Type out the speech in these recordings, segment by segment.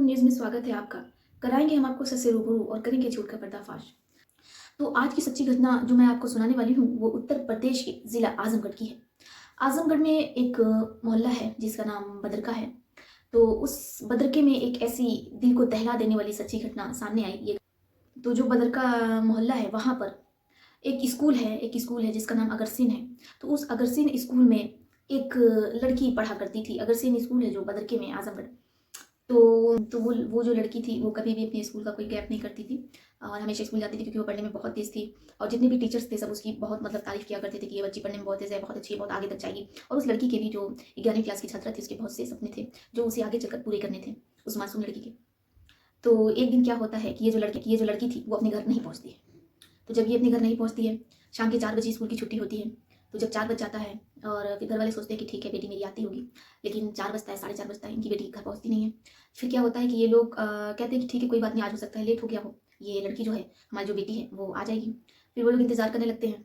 News में स्वागत है आपका। कराएंगे हम आपको सच से रूबरू और करेंगे झूठ का पर्दाफाश। तो आज की सच्ची घटना जो मैं आपको सुनाने वाली हूँ वो उत्तर प्रदेश के ज़िला आज़मगढ़ की है। आज़मगढ़ में एक मोहल्ला है जिसका नाम बदरका है। तो उस बदरके में एक ऐसी दिल को दहला देने वाली सच्ची घटना सामने आई। ये तो जो बदरका मोहल्ला है वहाँ पर एक स्कूल है जिसका नाम अगरसिन है। तो उस अगरसिन स्कूल में एक लड़की पढ़ा करती थी। अगरसिन स्कूल है जो बदरके में आज़मगढ़। तो वो जो लड़की थी वो कभी भी अपने स्कूल का कोई गैप नहीं करती थी और हमेशा स्कूल जाती थी क्योंकि वो पढ़ने में बहुत तेज़ थी। और जितने भी टीचर्स थे सब उसकी बहुत मतलब तारीफ़ किया करते थे कि ये बच्ची पढ़ने में बहुत तेज़ है, बहुत अच्छी है, बहुत आगे तक जाएगी। और उस लड़की के भी जो 11वीं क्लास की छात्रा थी उसके बहुत से सपने थे जो उसे आगे चलकर पूरे करने थे, उस मासूम लड़की के। तो एक दिन क्या होता है कि ये जो लड़की थी वो अपने घर नहीं पहुँचती है। तो जब ये अपने घर नहीं पहुँचती है, शाम के 4 बजे स्कूल की छुट्टी होती है। तो जब 4 बज जाता है और फिर घर वाले सोचते हैं कि ठीक है बेटी मेरी आती होगी, लेकिन 4 बजता है, साढ़े 4 बजता है, इनकी बेटी घर पहुँचती नहीं है। फिर क्या होता है कि ये लोग कहते हैं कि ठीक है कोई बात नहीं, आज हो सकता है लेट हो गया हो, ये लड़की जो है हमारी जो बेटी है वो आ जाएगी। फिर वो लोग इंतज़ार करने लगते हैं,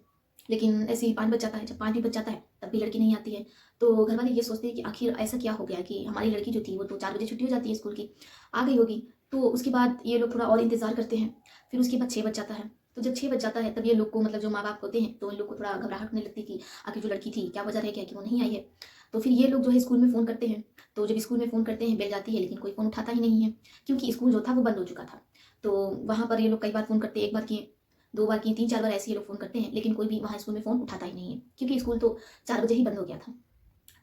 लेकिन ऐसे ही 5 बज जाता है। जब 5 भी बज जाता है तब भी लड़की नहीं आती है। तो घर वाले ये सोचते हैं कि आखिर ऐसा क्या हो गया कि हमारी लड़की जो थी वो तो 4 बजे छुट्टी हो जाती है स्कूल की, आ गई होगी। तो उसके बाद ये लोग थोड़ा और इंतज़ार करते हैं। फिर उसके बाद 6 बज जाता है। तो जब 6 बज जाता है तब ये लोग को मतलब जो माँ-बाप होते हैं तो उन लोग को थोड़ा घबराहट होने लगती है कि आखिर जो लड़की थी क्या वजह रह गया कि वो नहीं आई है। तो फिर ये लोग जो है स्कूल में फ़ोन करते हैं। तो जब स्कूल में फ़ोन करते हैं बेल जाती है लेकिन कोई फ़ोन उठाता ही नहीं है, क्योंकि स्कूल जो था वो बंद हो चुका था। तो वहाँ पर ये लोग कई बार फ़ोन करते हैं, 1 बार किए, 2 बार किए, 3-4 बार ऐसे ये लोग फ़ोन करते हैं, लेकिन कोई भी वहाँ स्कूल में फ़ोन उठाता ही नहीं है, क्योंकि स्कूल तो 4 बजे ही बंद हो गया था।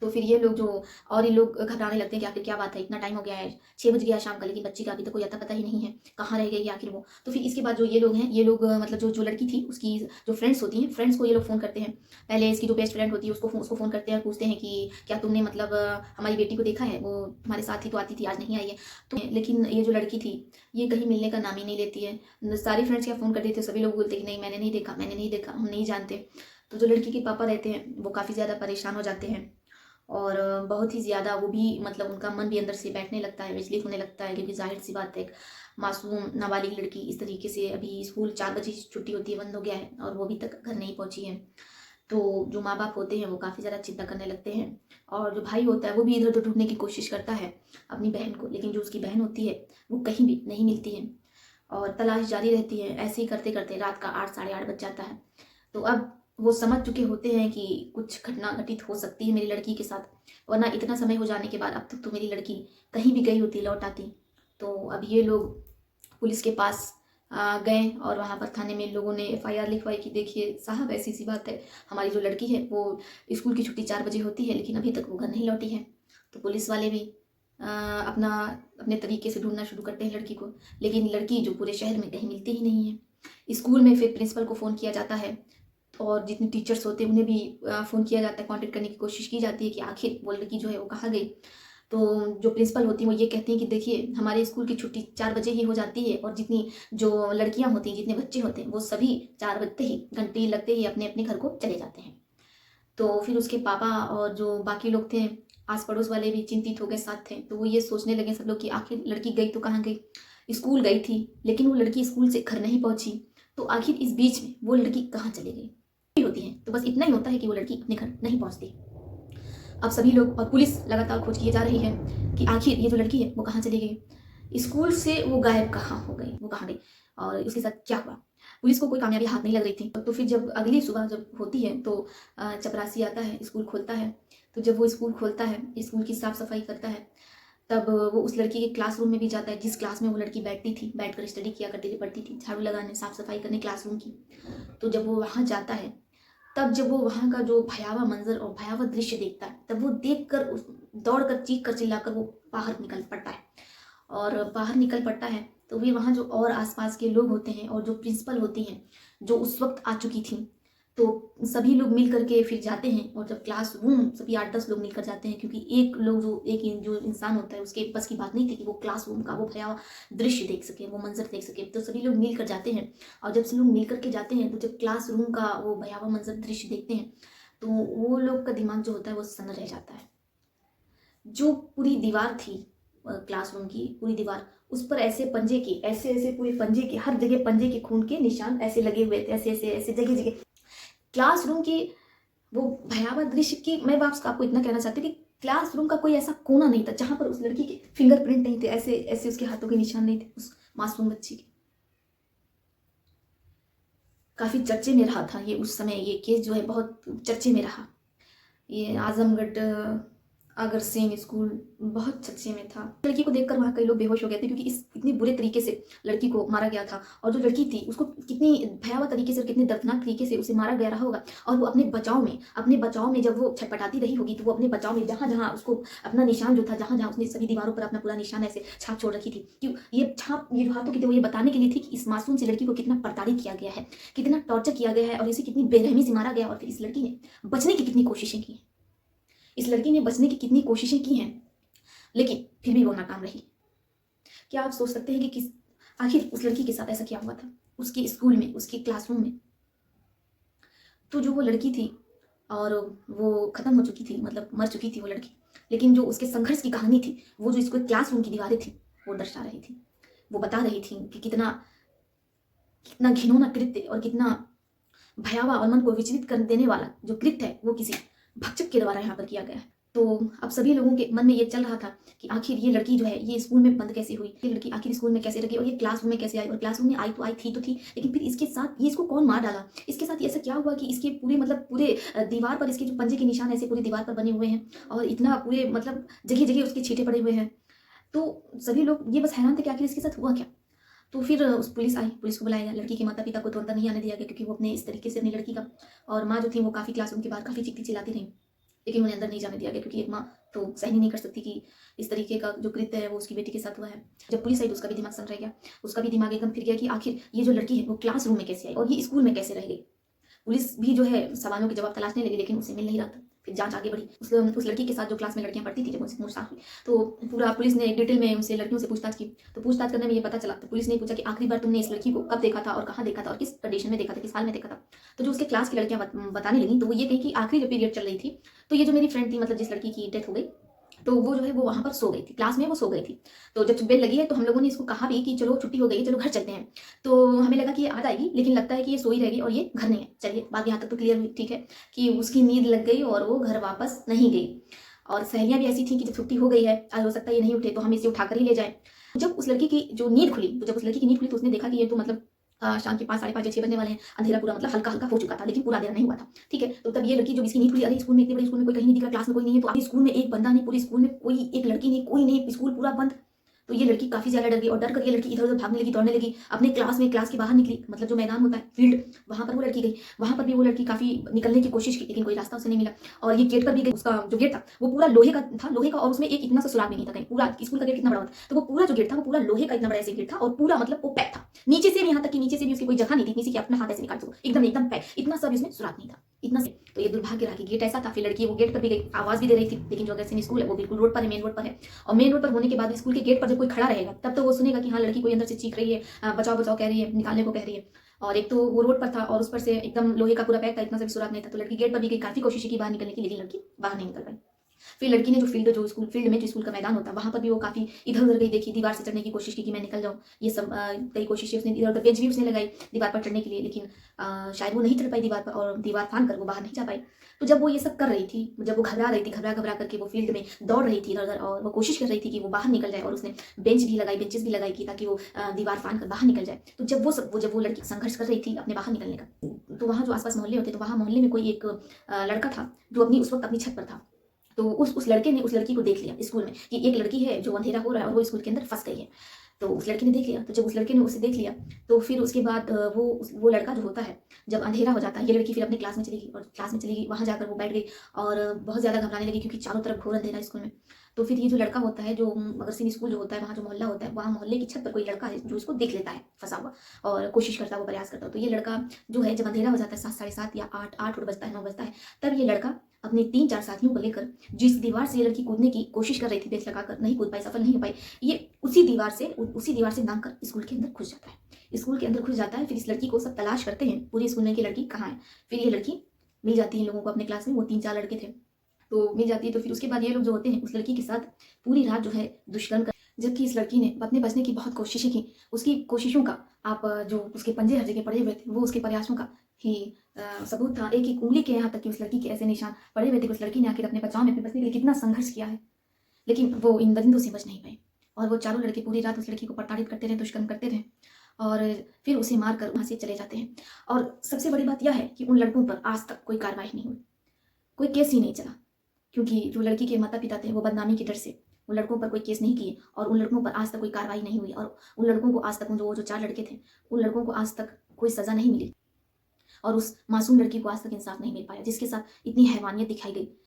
तो फिर ये लोग जो और ये लोग घबराने लगते हैं कि आखिर क्या बात है, इतना टाइम हो गया है, 6 बज गया शाम का, लेकिन बच्ची का अभी तक कोई अता-पता ही नहीं है, कहाँ रह गई है आखिर वो। तो फिर इसके बाद जो ये लोग हैं, ये लोग मतलब जो जो लड़की थी उसकी जो फ्रेंड्स होती हैं, फ्रेंड्स को ये लोग फ़ोन करते हैं। पहले इसकी जो बेस्ट फ्रेंड होती है उसको फ़ोन करते हैं, पूछते हैं कि क्या तुमने मतलब हमारी बेटी को देखा है? वो तुम्हारे साथ ही तो आती थी, आज नहीं आई है। तो लेकिन ये जो लड़की थी, ये कहीं मिलने का नाम ही नहीं लेती है। सारी फ्रेंड्स क्या फ़ोन कर रही थी, सभी लोग बोलते हैं कि नहीं मैंने नहीं देखा, मैंने नहीं देखा, हम नहीं जानते। तो जो लड़की के पापा रहते हैं, वो काफ़ी ज़्यादा परेशान हो जाते हैं और बहुत ही ज़्यादा वो भी मतलब उनका मन भी अंदर से बैठने लगता है, विचलित होने लगता है, क्योंकि ज़ाहिर-सी बात है, एक मासूम नाबालिग लड़की इस तरीके से अभी स्कूल 4 बजे छुट्टी होती है, बंद हो गया है और वो अभी तक घर नहीं पहुँची है। तो जो माँ-बाप होते हैं, वो काफ़ी ज़्यादा चिंता करने लगते हैं और जो भाई होता है, वो भी इधर-उधर ढूँढने की कोशिश करता है अपनी बहन को, लेकिन जो उसकी बहन होती है, वो कहीं भी नहीं मिलती है और तलाश जारी रहती है। ऐसे ही करते-करते रात का 8 साढ़े 8 बज जाता है। तो अब वो समझ चुके होते हैं कि कुछ घटना घटित हो सकती है मेरी लड़की के साथ, वरना इतना समय हो जाने के बाद अब तक तो मेरी लड़की कहीं भी गई होती, लौट आती। तो अब ये लोग पुलिस के पास गए और वहाँ पर थाने में इन लोगों ने एफआईआर लिखवाई कि देखिए साहब ऐसी-सी बात है, हमारी जो लड़की है वो स्कूल की छुट्टी 4 बजे होती है लेकिन अभी तक वो घर नहीं लौटी है। तो पुलिस वाले भी अपना अपने तरीके से ढूँढना शुरू करते हैं लड़की को, लेकिन लड़की जो पूरे शहर में कहीं मिलती ही नहीं है। स्कूल में फिर प्रिंसिपल को फ़ोन किया जाता है और जितने टीचर्स होते हैं उन्हें भी फ़ोन किया जाता है, कॉन्टैक्ट करने की कोशिश की जाती है कि आखिर वो लड़की जो है वो कहाँ गई। तो जो प्रिंसिपल होती हैं वो ये कहती हैं कि देखिए हमारे स्कूल की छुट्टी 4 बजे ही हो जाती है और जितनी जो लड़कियाँ होती हैं, जितने बच्चे होते हैं वो सभी 4 बजते ही, घंटी लगते ही अपने-अपने घर को चले जाते हैं। तो फिर उसके पापा और जो बाकी लोग थे, आस-पड़ोस वाले भी चिंतित हो गए, साथ थे। तो वो ये सोचने लगे सब लोग कि आखिर लड़की गई तो कहाँ गई? स्कूल गई थी, लेकिन वो लड़की स्कूल से घर नहीं पहुँची, तो आखिर इस बीच में वो लड़की कहाँ चली गई? होती हैं, तो बस इतना ही होता है कि वो लड़की अपने घर नहीं पहुँचती। अब सभी लोग और पुलिस लगातार खोज किए जा रही है कि आखिर ये जो लड़की है वो कहाँ चली गई? स्कूल से वो गायब कहाँ हो गई? वो कहाँ गई? और उसके साथ क्या हुआ? पुलिस को कोई कामयाबी हाथ नहीं लग रही थी। तो फिर जब अगली सुबह जब होती है तो चपरासी आता है, स्कूल खोलता है। तो जब वो स्कूल खोलता है, स्कूल की साफ-सफाई करता है, तब वो उस लड़की के क्लासरूम में भी जाता है जिस क्लास में वो लड़की बैठती थी, बैठकर स्टडी किया करती थी, पढ़ती थी, झाड़ू लगाने, साफ-सफाई करने क्लासरूम की। तो जब वो वहाँ जाता है, तब जब वो वहाँ का जो भयावह मंज़र और भयावह दृश्य देखता है, तब वो देखकर उस दौड़कर, चीख कर, चिल्लाकर वो बाहर निकल पड़ता है। और बाहर निकल पड़ता है, तो फिर वहाँ जो और आस-पास के लोग होते हैं और जो प्रिंसिपल होती हैं, जो उस वक़्त आ चुकी थीं, तो सभी लोग मिल कर के फिर जाते हैं और जब क्लासरूम सभी 8-10 लोग मिलकर जाते हैं, क्योंकि एक जो इंसान होता है उसके बस की बात नहीं थी कि वो क्लासरूम का वो भयावह दृश्य देख सके, वो मंज़र देख सके। तो सभी लोग मिल कर जाते हैं और जब सब लोग मिल कर के जाते हैं, तो जब क्लासरूम का वो भयावह मंज़र दृश्य देखते हैं, तो वो लोग का दिमाग जो होता है वो सन्न रह जाता है। जो पूरी दीवार थी क्लासरूम की पूरी दीवार, उस पर ऐसे पंजे के ऐसे-ऐसे पूरे पंजे के हर जगह पंजे के खून के निशान ऐसे लगे हुए थे, ऐसे-ऐसे जगह-जगह। क्लासरूम की वो भयावह दृश्य की मैं बस आपको इतना कहना चाहती हूँ कि क्लासरूम का कोई ऐसा कोना नहीं था जहाँ पर उस लड़की के फिंगरप्रिंट नहीं थे, ऐसे ऐसे उसके हाथों के निशान नहीं थे उस मासूम बच्ची के। काफ़ी चर्चे में रहा था ये उस समय, ये केस जो है बहुत चर्चे में रहा। ये आजमगढ़ अगर सेन स्कूल बहुत चर्चे में था। लड़की को देखकर वहाँ कई लोग बेहोश हो गए थे, क्योंकि इस इतनी बुरे तरीके से लड़की को मारा गया था, और जो लड़की थी उसको कितनी भयावह तरीके से और कितने दर्दनाक तरीके से उसे मारा गया रहा होगा। और वो अपने बचाव में जब वो छटपटाती रही होगी, तो वो अपने बचाव में जहाँ जहाँ उसको अपना निशान जो था, जहाँ जहाँ उसने सभी दीवारों पर अपना पूरा निशान ऐसे छाप छोड़ रखी थी, क्यों ये छाप ये जो हाथों की थी वो ये बताने के लिए थी कि इस मासूम सी लड़की को कितना प्रताड़ित किया गया है, कितना टॉर्चर किया गया है, और इसे कितनी बेरहमी से मारा गया। और फिर इस लड़की ने बचने की कितनी कोशिशें की, इस लड़की ने बचने की कितनी कोशिशें की हैं, लेकिन फिर भी वो नाकाम रही। क्या आप सोच सकते हैं कि किस आखिर उस लड़की के साथ ऐसा क्या हुआ था उसके स्कूल में, उसके क्लासरूम में? तो जो वो लड़की थी और वो खत्म हो चुकी थी, मतलब मर चुकी थी वो लड़की, लेकिन जो उसके संघर्ष की कहानी थी, वो जो इसको क्लासरूम की दीवारें थी वो दर्शा रही थी, वो बता रही थी कि कितना कितना घिनौना कृत्य और कितना भयावह और मन को विचलित कर देने वाला जो कृत्य है वो किसी भक्षक के द्वारा यहाँ पर किया गया है। तो अब सभी लोगों के मन में ये चल रहा था कि आखिर ये लड़की जो है ये स्कूल में बंद कैसे हुई, ये लड़की आखिर स्कूल में कैसे रही, और ये क्लासरूम में कैसे आई, और क्लासरूम में आई तो आई थी लेकिन फिर इसके साथ ये इसको कौन मार डाला, इसके साथ ऐसा क्या हुआ कि इसके पूरे मतलब पूरे दीवार पर इसके जो पंजे के निशान ऐसे पूरी दीवार पर बने हुए हैं, और इतना पूरे मतलब जगह जगह उसके छींटे पड़े हुए हैं। तो सभी लोग ये बस हैरान थे कि आखिर इसके साथ हुआ क्या। तो फिर उस पुलिस आई, पुलिस को बुलाया गया। लड़की के माता पिता को तो अंदर नहीं आने दिया गया, क्योंकि वो अपने इस तरीके से अपनी लड़की का, और माँ जो थी वो काफ़ी क्लासरूम के बाहर काफ़ी चीखती चिल्लाती रही, लेकिन उन्हें अंदर नहीं जाने दिया गया, क्योंकि एक माँ तो सहन नहीं कर सकती कि इस तरीके का जो कृत्य है वो उसकी बेटी के साथ हुआ है। जब पुलिस आई तो उसका भी दिमाग सनक गया, उसका भी दिमाग एकदम फिर गया कि आखिर ये जो लड़की है वो क्लासरूम में कैसे आई और ये स्कूल में कैसे रह गई। पुलिस भी जो है सवालों के जवाब तलाशने लगी, लेकिन उसे मिल नहीं रहा था। फिर जांच आगे बढ़ी, उस लड़की के साथ जो क्लास में लड़कियां पढ़ती थी, जब उनसे पूछताछ हुई तो पूरा पुलिस ने डिटेल में उनसे लड़कियों से पूछताछ की। तो पूछताछ करने में ये पता चला, तो पुलिस ने पूछा कि आखिरी बार तुमने इस लड़की को कब देखा था और कहाँ देखा था और किस कंडीशन में देखा था, किस हाल में देखा था। तो जो उसके क्लास की लड़कियां बताने लगी, तो वो ये कही कि आखिरी जो पीरियड चल रही थी, तो ये जो मेरी फ्रेंड थी, मतलब जिस लड़की की डेथ हो गई, तो वो जो है वो वहाँ पर सो गई थी, क्लास में वो सो गई थी। तो जब बेल लगी है तो हम लोगों ने इसको कहा भी कि चलो छुट्टी हो गई है, चलो घर चलते हैं। तो हमें लगा कि ये आ जाएगी, लेकिन लगता है कि ये सोई रहेगी और ये घर नहीं है। चलिए बात यहाँ तक तो क्लियर हुई, ठीक है, कि उसकी नींद लग गई और वो घर वापस नहीं गई। और सहेलियां भी ऐसी थी कि जब छुट्टी हो गई है, आज हो सकता है ये नहीं उठे, तो हम इसे उठाकर ही ले जाएं। जब उस लड़की की जो नींद खुली, तो जब उस लड़की की नींद खुली तो उसने देखा कि ये तो मतलब शाम के 5 साढ़े 5 या 6 बजने वाले हैं, अंधेरा पूरा मतलब हल्का हल्का हो चुका था, लेकिन पूरा अंधेरा नहीं हुआ था, ठीक है। तो तब ये लड़की जो इसकी नींद खुली, अरे स्कूल में इतने बड़े स्कूल में कोई कहीं नहीं दिख रहा, क्लास में कोई नहीं है, तो अभी स्कूल में एक बंदा नहीं, पूरे स्कूल में कोई एक लड़की नहीं, कोई नहीं, स्कूल पूरा बंद। तो ये लड़की काफी ज्यादा डर गई, और डर कर ये लड़की इधर उधर भागने लगी, दौड़ने लगी अपने क्लास के बाहर निकली, मतलब जो मैदान होता है फील्ड, वहां पर वो लड़की गई। वहां पर भी वो लड़की काफी निकलने की कोशिश की, लेकिन कोई रास्ता उसे नहीं मिला। और ये गेट पर भी गई, उसका जो गेट था वो पूरा लोहे का था, लोहे का, और उसमें एक इतना सा सुराग भी नहीं था कहीं। पूरा स्कूल का गेट कितना बड़ा था, तो वो पूरा जो गेट था वो पूरा लोहे का इतना बड़ा ऐसे गेट था, और पूरा मतलब वो पैक था नीचे से भी, यहाँ तक कि नीचे से भी उसकी कोई जगह नहीं थी, नीचे से अपना हाथ ऐसे निकाल सको, एकदम एकदम पैक, इतना सा भी उसमें सुराग नहीं था, इतना से। तो ये दुर्भाग्य रहा कि गेट ऐसा था। फिर लड़की वो गेट पर भी गई, आवाज भी दे रही थी, लेकिन जो अगरसेन स्कूल है वो बिल्कुल रोड पर है, मेन रोड पर है। और मेन रोड पर होने के बाद स्कूल के गेट पर जब कोई खड़ा रहेगा, तब तो वो सुनेगा कि हाँ लड़की कोई अंदर से चीख रही है, बचाओ बचाओ कह रही है, निकालने को कह रही है। और एक तो वो रोड पर था, और उस पर से एकदम लोहे का पूरा पैक था, इतना सा भी सुराग नहीं था। तो लड़की गेट पर भी गई, काफी कोशिश की बाहर निकलने की, लेकिन लड़की बाहर नहीं निकल पाई। फिर लड़की ने जो फील्ड में जो स्कूल का मैदान होता है, वहां पर भी वो काफी इधर उधर गई, देखी, दीवार से चढ़ने की कोशिश की कि मैं निकल जाऊं, ये सब कई कोशिशें उसने, इधर उधर बेंच भी उसने लगाई दीवार पर चढ़ने के लिए, लेकिन शायद वो नहीं चढ़ पाई दीवार पर, और दीवार फान कर वो बाहर नहीं जा पाई। तो जब वो ये सब कर रही थी, जब वो घबरा रही थी, घबरा करके वो फील्ड में दौड़ रही थी इधर उधर, और वो कोशिश कर रही थी कि वो बाहर निकल जाए, और उसने बेंचेस भी लगाई कि ताकि वो दीवार फान कर बाहर निकल जाए। तो जब वो लड़की संघर्ष कर रही थी अपने बाहर निकलने का, तो वहाँ जो आसपास मोहल्ले होते, तो वहाँ मोहल्ले में कोई एक लड़का था जो उस वक्त अपनी छत पर था। तो उस लड़के ने उस लड़की को देख लिया स्कूल में कि एक लड़की है जो अंधेरा हो रहा है और वो स्कूल के अंदर फंस गई है। तो उस लड़के ने देख लिया। तो जब उस लड़के ने उसे देख लिया, तो फिर उसके बाद वो लड़का जो होता है, जब अंधेरा हो जाता है, ये लड़की फिर अपनी क्लास में चली गई, और क्लास में चली गई, वहाँ जाकर वो बैठ गई और बहुत ज़्यादा घबराने लगी, क्योंकि चारों तरफ घोर अंधेरा स्कूल में। तो फिर ये जो लड़का होता है, जो अगरसेन स्कूल जो होता है, वहाँ जो मोहल्ला होता है, वहाँ मोहल्ले की छत पर कोई लड़का है जो इसको देख लेता है फंसा हुआ, और कोशिश करता है, वो प्रयास करता है। तो ये लड़का जो है, जब अंधेरा हो जाता है 7 साढ़े 7 या 8 बजता है, 9 बजता है, तब ये लड़का अपने 3-4 साथियों को लेकर, जिस दीवार से ये लड़की कूदने की कोशिश कर रही थी, बेंच लगाकर नहीं कूद पाई, सफल नहीं हो पाई, ये उसी दीवार से नाम कर स्कूल के अंदर घुस जाता है। स्कूल के अंदर घुस जाता है। फिर इस लड़की को सब तलाश करते हैं पूरे स्कूल में कि लड़की कहाँ है। फिर ये लड़की मिल जाती है लोगों को अपने क्लास में, वो 3-4 लड़के थे, तो मिल जाती है। तो फिर उसके बाद ये लोग जो होते हैं उस लड़की के साथ पूरी रात जो है दुष्कर्म कर, जबकि इस लड़की ने अपने बचने की बहुत कोशिशें की। उसकी कोशिशों का आप जो उसके पंजे हर जगह पड़े हुए थे, वो उसके प्रयासों का ही सबूत था। एक-एक उँगली के यहाँ तक कि उस लड़की के ऐसे निशान पड़े हुए थे कि उस लड़की ने आखिर अपने बचाव में, अपने बचने के लिए कितना संघर्ष किया है। लेकिन वो इन दरिंदों से बच नहीं पाई और वो चारों लड़के पूरी रात उस लड़की को प्रताड़ित करते रहे, दुष्कर्म करते रहे और फिर उसे मारकर वहाँ से चले जाते हैं। और सबसे बड़ी बात यह है कि उन लड़कों पर आज तक कोई कार्रवाई नहीं हुई, कोई केस ही नहीं चला, क्योंकि जो लड़की के माता-पिता थे वो बदनामी के डर से उन लड़कों पर कोई केस नहीं किए और उन लड़कों पर आज तक कोई कार्रवाई नहीं हुई और उन लड़कों को आज तक जो 4 लड़के थे, उन लड़कों को आज तक कोई सज़ा नहीं मिली और उस मासूम लड़की को आज तक इंसाफ नहीं मिल पाया, जिसके साथ इतनी हैवानियत दिखाई गई,